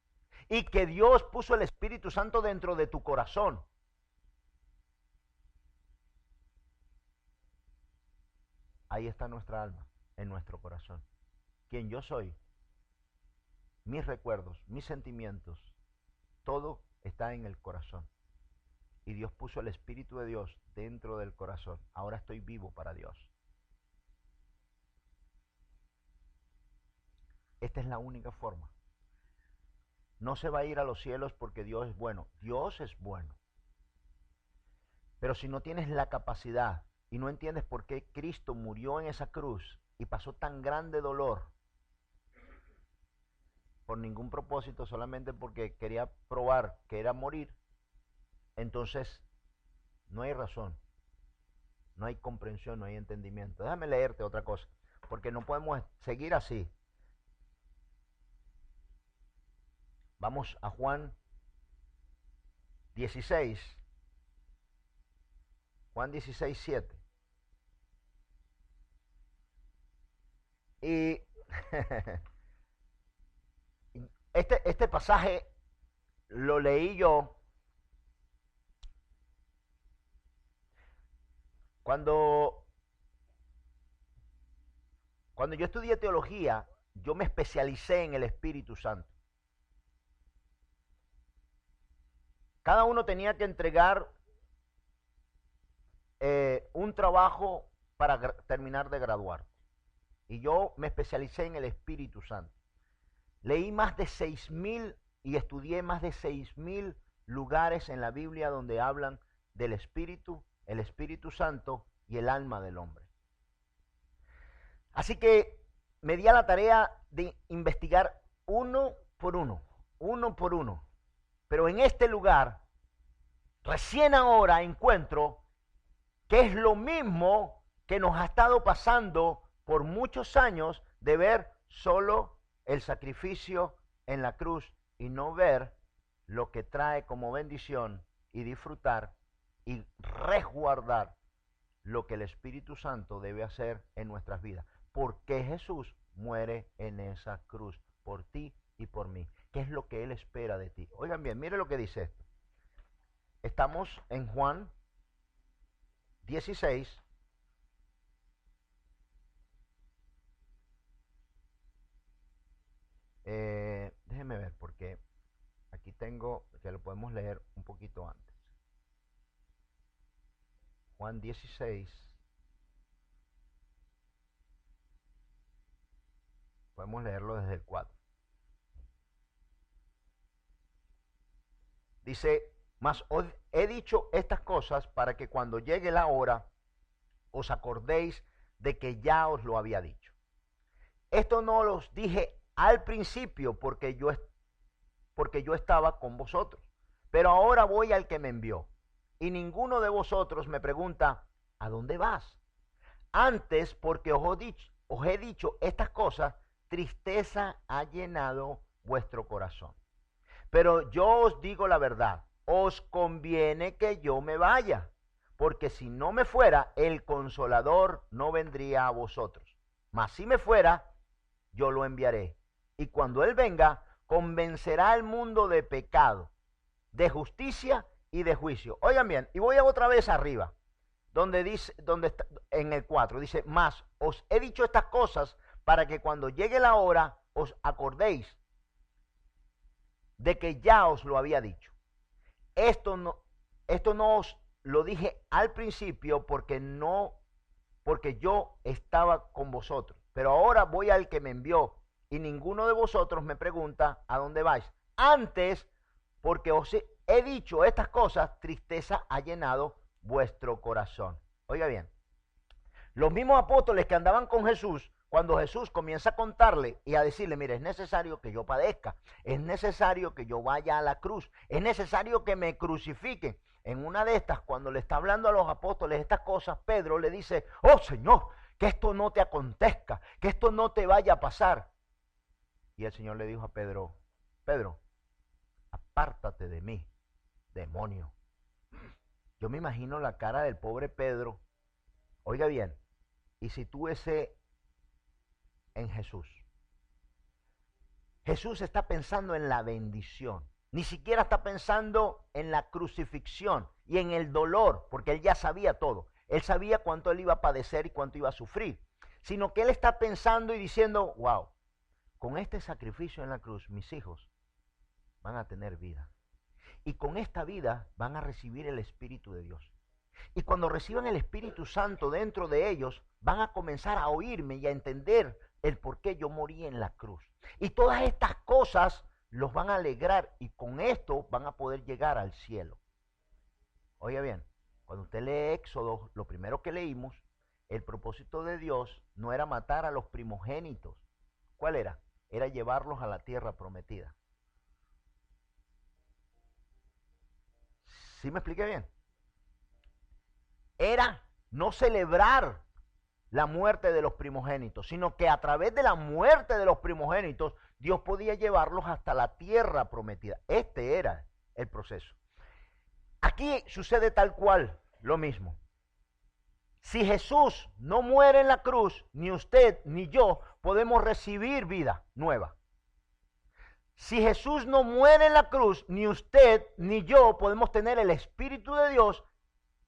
Y que Dios puso el Espíritu Santo dentro de tu corazón. Ahí está nuestra alma, en nuestro corazón. Quien yo soy, mis recuerdos, mis sentimientos, todo está en el corazón. Y Dios puso el Espíritu de Dios dentro del corazón. Ahora estoy vivo para Dios. Esta es la única forma. No se va a ir a los cielos porque Dios es bueno. Dios es bueno. Pero si no tienes la capacidad y no entiendes por qué Cristo murió en esa cruz y pasó tan grande dolor, por ningún propósito, solamente porque quería probar que era morir, entonces no hay razón, no hay comprensión, no hay entendimiento. Déjame leerte otra cosa, porque no podemos seguir así. Vamos a Juan 16. Juan 16, 7. Y este pasaje lo leí yo cuando yo estudié teología. Yo me especialicé en el Espíritu Santo. Cada uno tenía que entregar un trabajo para terminar de graduar. Y yo me especialicé en el Espíritu Santo. Leí más de 6,000 y estudié más de 6,000 lugares en la Biblia donde hablan del Espíritu, el Espíritu Santo y el alma del hombre. Así que me di a la tarea de investigar uno por uno. Pero en este lugar, recién ahora encuentro que es lo mismo que nos ha estado pasando por muchos años, de ver solo el sacrificio en la cruz y no ver lo que trae como bendición y disfrutar y resguardar lo que el Espíritu Santo debe hacer en nuestras vidas. Porque Jesús muere en esa cruz por ti y por mí. ¿Qué es lo que Él espera de ti? Oigan bien, mire lo que dice esto. Estamos en Juan 16. Déjenme ver, porque aquí tengo que lo podemos leer un poquito antes. Juan 16. Podemos leerlo desde el 4. Dice, mas os he dicho estas cosas para que cuando llegue la hora os acordéis de que ya os lo había dicho. Esto no los dije al principio porque yo estaba con vosotros. Pero ahora voy al que me envió. Y ninguno de vosotros me pregunta, ¿a dónde vas? Antes, porque os he dicho estas cosas, tristeza ha llenado vuestro corazón. Pero yo os digo la verdad, os conviene que yo me vaya, porque si no me fuera, el Consolador no vendría a vosotros. Mas si me fuera, yo lo enviaré. Y cuando Él venga, convencerá al mundo de pecado, de justicia y de juicio. Oigan bien, y voy a otra vez arriba, donde dice, está, en el 4, dice, mas os he dicho estas cosas para que cuando llegue la hora os acordéis de que ya os lo había dicho. Esto no os lo dije al principio porque yo estaba con vosotros. Pero ahora voy al que me envió y ninguno de vosotros me pregunta a dónde vais. Antes, porque os he dicho estas cosas, tristeza ha llenado vuestro corazón. Oiga bien, Los mismos apóstoles que andaban con Jesús, cuando Jesús comienza a contarle y a decirle, mire, es necesario que yo padezca, es necesario que yo vaya a la cruz, es necesario que me crucifiquen. En una de estas, cuando le está hablando a los apóstoles estas cosas, Pedro le dice, oh Señor, que esto no te acontezca, que esto no te vaya a pasar. Y el Señor le dijo a Pedro, Pedro, apártate de mí, demonio. Yo me imagino la cara del pobre Pedro. Oiga bien, y sitúese en Jesús. Jesús está pensando en la bendición. Ni siquiera está pensando en la crucifixión y en el dolor, porque él ya sabía todo. Él sabía cuánto él iba a padecer y cuánto iba a sufrir. Sino que él está pensando y diciendo, wow, con este sacrificio en la cruz, mis hijos van a tener vida. Y con esta vida van a recibir el Espíritu de Dios. Y cuando reciban el Espíritu Santo dentro de ellos, van a comenzar a oírme y a entender el por qué yo morí en la cruz. Y todas estas cosas los van a alegrar y con esto van a poder llegar al cielo. Oiga bien, cuando usted lee Éxodo, lo primero que leímos, el propósito de Dios no era matar a los primogénitos. ¿Cuál era? Era llevarlos a la tierra prometida. ¿Sí me expliqué bien? Era no celebrar la muerte de los primogénitos, sino que a través de la muerte de los primogénitos, Dios podía llevarlos hasta la tierra prometida. Este era el proceso. Aquí sucede tal cual lo mismo. Si Jesús no muere en la cruz, ni usted ni yo podemos recibir vida nueva. Si Jesús no muere en la cruz, ni usted ni yo podemos tener el Espíritu de Dios,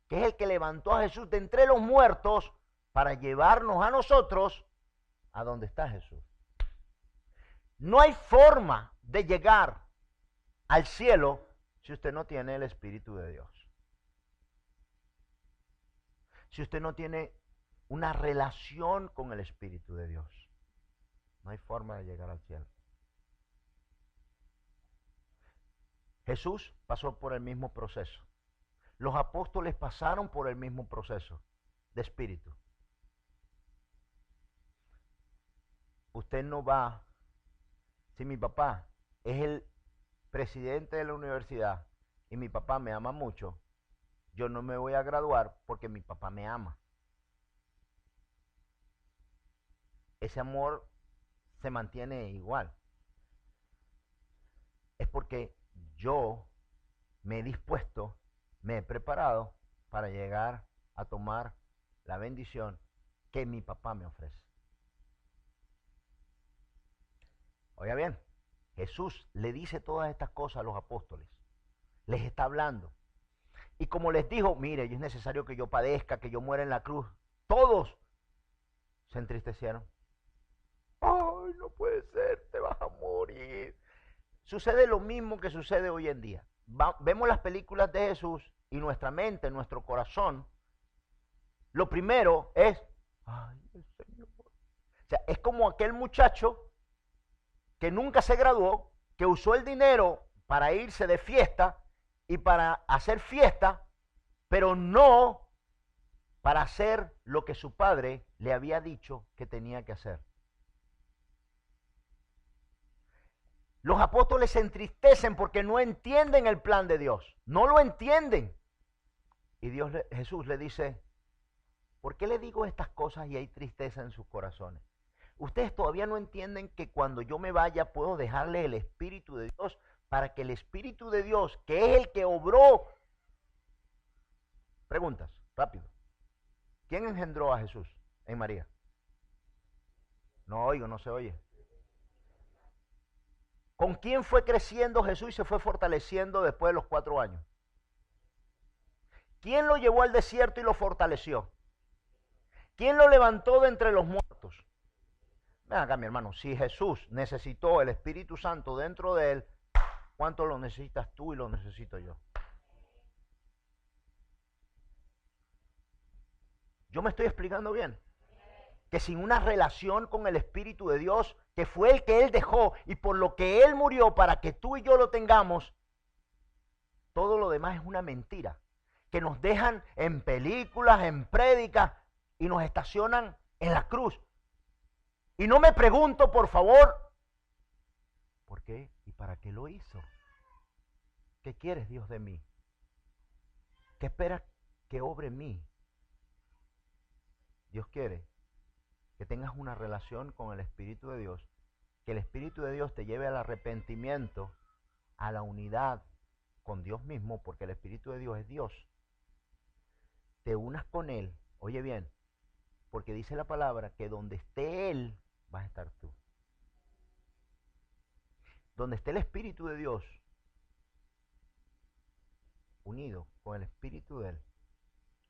que es el que levantó a Jesús de entre los muertos para llevarnos a nosotros a donde está Jesús. No hay forma de llegar al cielo si usted no tiene el Espíritu de Dios. Si usted no tiene una relación con el Espíritu de Dios, no hay forma de llegar al cielo. Jesús pasó por el mismo proceso. Los apóstoles pasaron por el mismo proceso de espíritu. Usted no va, si mi papá es el presidente de la universidad y mi papá me ama mucho, yo no me voy a graduar porque mi papá me ama. Ese amor se mantiene igual. Es porque yo me he dispuesto, me he preparado para llegar a tomar la bendición que mi papá me ofrece. Oiga bien, Jesús le dice todas estas cosas a los apóstoles. Les está hablando. Y como les dijo, mire, es necesario que yo padezca, que yo muera en la cruz. Todos se entristecieron. Ay, no puede ser, te vas a morir. Sucede lo mismo que sucede hoy en día. Vemos las películas de Jesús y nuestra mente, nuestro corazón, lo primero es, ay, el Señor. O sea, es como aquel muchacho que nunca se graduó, que usó el dinero para irse de fiesta y para hacer fiesta, pero no para hacer lo que su padre le había dicho que tenía que hacer. Los apóstoles se entristecen porque no entienden el plan de Dios. No lo entienden. Y Jesús le dice, ¿por qué le digo estas cosas y hay tristeza en sus corazones? Ustedes todavía no entienden que cuando yo me vaya puedo dejarle el Espíritu de Dios para que el Espíritu de Dios, que es el que obró. Preguntas, rápido. ¿Quién engendró a Jesús en María? No oigo, no se oye. ¿Con quién fue creciendo Jesús y se fue fortaleciendo después de los 4 años? ¿Quién lo llevó al desierto y lo fortaleció? ¿Quién lo levantó de entre los muertos? Ven acá, mi hermano, si Jesús necesitó el Espíritu Santo dentro de él, ¿cuánto lo necesitas tú y lo necesito yo? ¿Yo me estoy explicando bien? Que sin una relación con el Espíritu de Dios, que fue el que Él dejó y por lo que Él murió para que tú y yo lo tengamos, todo lo demás es una mentira. Que nos dejan en películas, en prédicas, y nos estacionan en la cruz. Y no me pregunto, por favor, ¿por qué y para qué lo hizo? ¿Qué quieres, Dios, de mí? ¿Qué esperas que obre en mí? Dios quiere que tengas una relación con el Espíritu de Dios, que el Espíritu de Dios te lleve al arrepentimiento, a la unidad con Dios mismo, porque el Espíritu de Dios es Dios. Te unas con Él, oye bien, porque dice la palabra que donde esté Él, vas a estar tú. Donde esté el Espíritu de Dios, unido con el Espíritu de Él,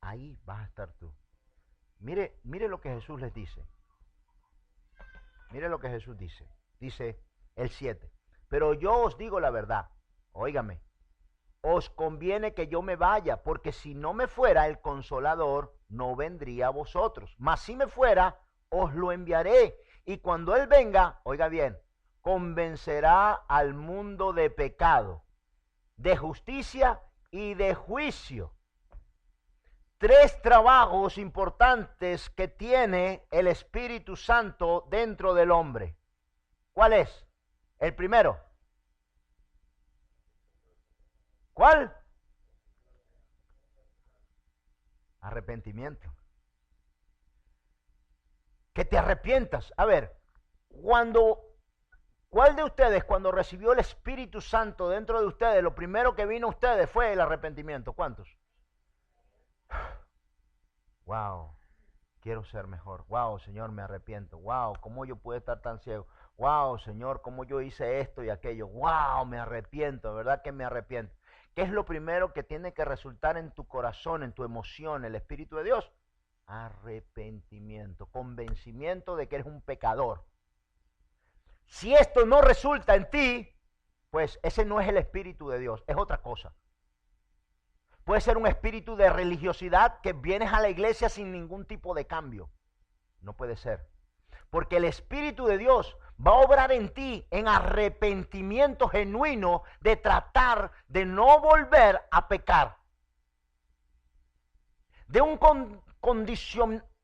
ahí vas a estar tú. Mire lo que Jesús les dice. Mire lo que Jesús dice. Dice el 7. Pero yo os digo la verdad. Óigame. Os conviene que yo me vaya, porque si no me fuera, el Consolador no vendría a vosotros. Mas si me fuera, os lo enviaré. Y cuando Él venga, oiga bien, convencerá al mundo de pecado, de justicia y de juicio. 3 trabajos importantes que tiene el Espíritu Santo dentro del hombre. ¿Cuál es? El primero. ¿Cuál? Arrepentimiento. Que te arrepientas. A ver, ¿cuál de ustedes cuando recibió el Espíritu Santo dentro de ustedes, lo primero que vino a ustedes fue el arrepentimiento? ¿Cuántos? Wow, quiero ser mejor. Wow, Señor, me arrepiento. Wow, ¿cómo yo puedo estar tan ciego? Wow, Señor, ¿cómo yo hice esto y aquello? Wow, me arrepiento, ¿verdad que me arrepiento? ¿Qué es lo primero que tiene que resultar en tu corazón, en tu emoción, el Espíritu de Dios? Arrepentimiento, convencimiento de que eres un pecador. Si esto no resulta en ti, pues ese no es el Espíritu de Dios, es otra cosa. Puede ser un espíritu de religiosidad que vienes a la iglesia sin ningún tipo de cambio. No puede ser. Porque el Espíritu de Dios va a obrar en ti en arrepentimiento genuino de tratar de no volver a pecar. De un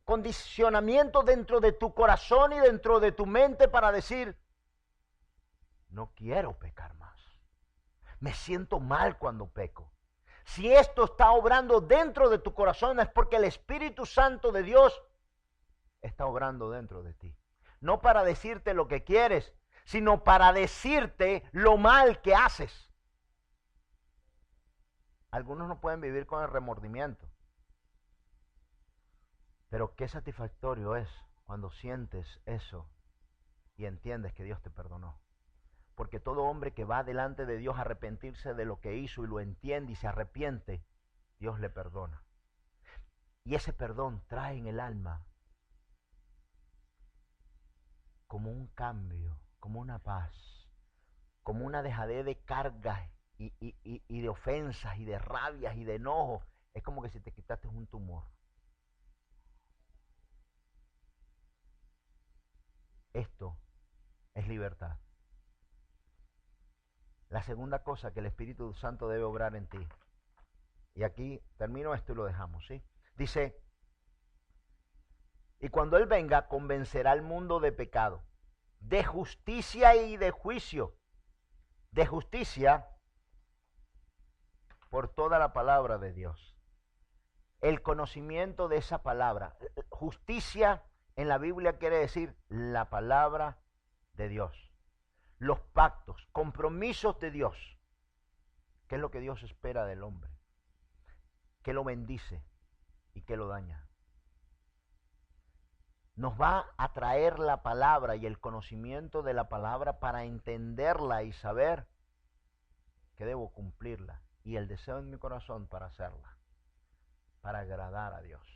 condicionamiento dentro de tu corazón y dentro de tu mente para decir, no quiero pecar más. Me siento mal cuando peco. Si esto está obrando dentro de tu corazón es porque el Espíritu Santo de Dios está obrando dentro de ti. No para decirte lo que quieres, sino para decirte lo mal que haces. Algunos no pueden vivir con el remordimiento. Pero qué satisfactorio es cuando sientes eso y entiendes que Dios te perdonó. Porque todo hombre que va delante de Dios a arrepentirse de lo que hizo y lo entiende y se arrepiente, Dios le perdona. Y ese perdón trae en el alma como un cambio, como una paz, como una dejadez de cargas y de ofensas y de rabias y de enojo. Es como que si te quitaste un tumor. Esto es libertad. La segunda cosa que el Espíritu Santo debe obrar en ti. Y aquí termino esto y lo dejamos, ¿sí? Dice, y cuando Él venga, convencerá al mundo de pecado, de justicia y de juicio. De justicia por toda la palabra de Dios. El conocimiento de esa palabra. Justicia en la Biblia quiere decir la palabra de Dios. Los pactos, compromisos de Dios. ¿Qué es lo que Dios espera del hombre? Que lo bendice y que lo daña. Nos va a traer la palabra y el conocimiento de la palabra para entenderla y saber que debo cumplirla. Y el deseo en mi corazón para hacerla, para agradar a Dios.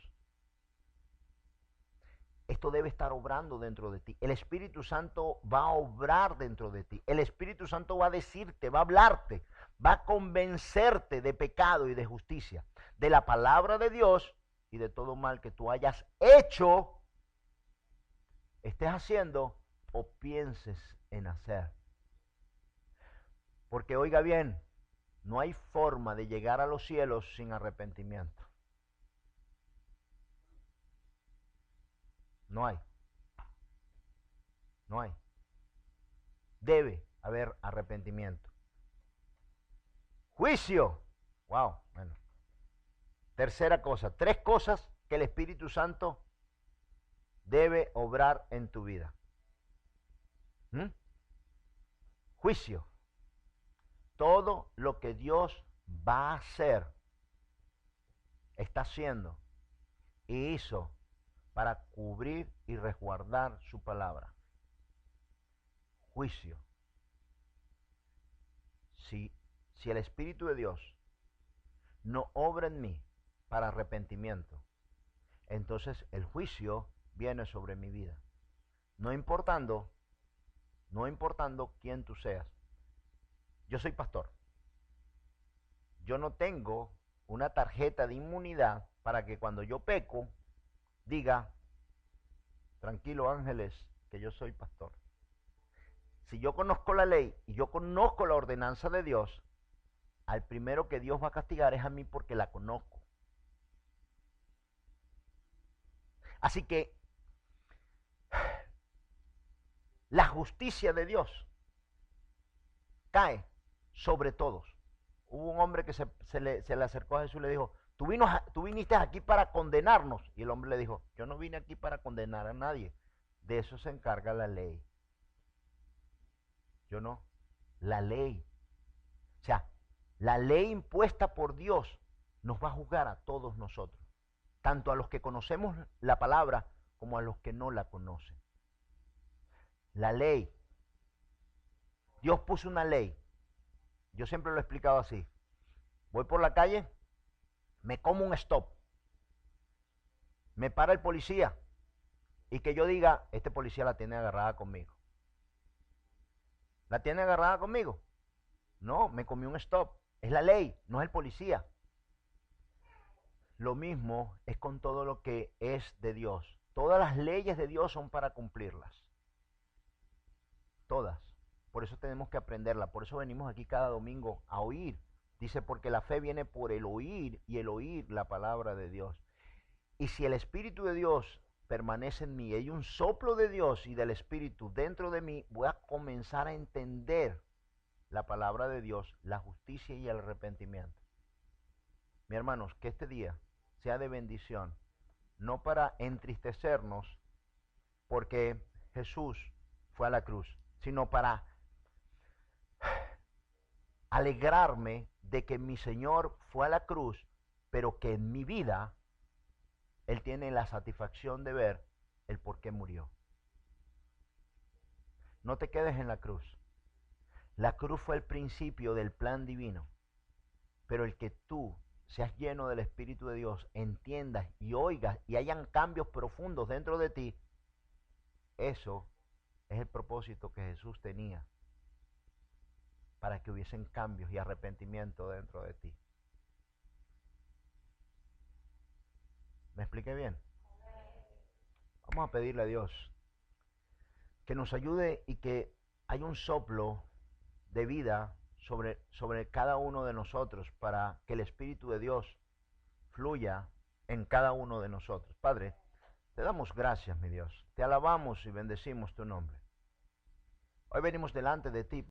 Esto debe estar obrando dentro de ti. El Espíritu Santo va a obrar dentro de ti. El Espíritu Santo va a decirte, va a hablarte, va a convencerte de pecado y de justicia, de la palabra de Dios y de todo mal que tú hayas hecho, estés haciendo o pienses en hacer. Porque oiga bien, no hay forma de llegar a los cielos sin arrepentimiento. No hay. No hay. Debe haber arrepentimiento. Juicio. Wow. Bueno. Tercera cosa. 3 cosas que el Espíritu Santo debe obrar en tu vida. Juicio. Todo lo que Dios va a hacer, está haciendo y hizo para cubrir y resguardar su palabra. Juicio. Si el Espíritu de Dios no obra en mí para arrepentimiento, entonces el juicio viene sobre mi vida. No importando quién tú seas. Yo soy pastor. Yo no tengo una tarjeta de inmunidad para que cuando yo peco diga, tranquilo Ángeles, que yo soy pastor. Si yo conozco la ley y yo conozco la ordenanza de Dios, al primero que Dios va a castigar es a mí porque la conozco. Así que la justicia de Dios cae sobre todos. Hubo un hombre que se le acercó a Jesús y le dijo, tú viniste aquí para condenarnos. Y el hombre le dijo, yo no vine aquí para condenar a nadie. De eso se encarga la ley. Yo no. La ley. O sea, la ley impuesta por Dios nos va a juzgar a todos nosotros. Tanto a los que conocemos la palabra como a los que no la conocen. La ley. Dios puso una ley. Yo siempre lo he explicado así. Voy por la calle, me como un stop, me para el policía y que yo diga, este policía la tiene agarrada conmigo. ¿La tiene agarrada conmigo? No, me comí un stop. Es la ley, no es el policía. Lo mismo es con todo lo que es de Dios. Todas las leyes de Dios son para cumplirlas. Todas. Por eso tenemos que aprenderla. Por eso venimos aquí cada domingo a oír. Dice, porque la fe viene por el oír y el oír la palabra de Dios. Y si el Espíritu de Dios permanece en mí, hay un soplo de Dios y del Espíritu dentro de mí, voy a comenzar a entender la palabra de Dios, la justicia y el arrepentimiento. Mis hermanos, que este día sea de bendición, no para entristecernos porque Jesús fue a la cruz, sino para alegrarme de que mi Señor fue a la cruz, pero que en mi vida Él tiene la satisfacción de ver el por qué murió. No te quedes en la cruz. La cruz fue el principio del plan divino, pero el que tú seas lleno del Espíritu de Dios, entiendas y oigas y hayan cambios profundos dentro de ti, eso es el propósito que Jesús tenía, para que hubiesen cambios y arrepentimiento dentro de ti. ¿Me expliqué bien? Vamos a pedirle a Dios que nos ayude y que haya un soplo de vida sobre cada uno de nosotros para que el Espíritu de Dios fluya en cada uno de nosotros. Padre, te damos gracias, mi Dios. Te alabamos y bendecimos tu nombre. Hoy venimos delante de ti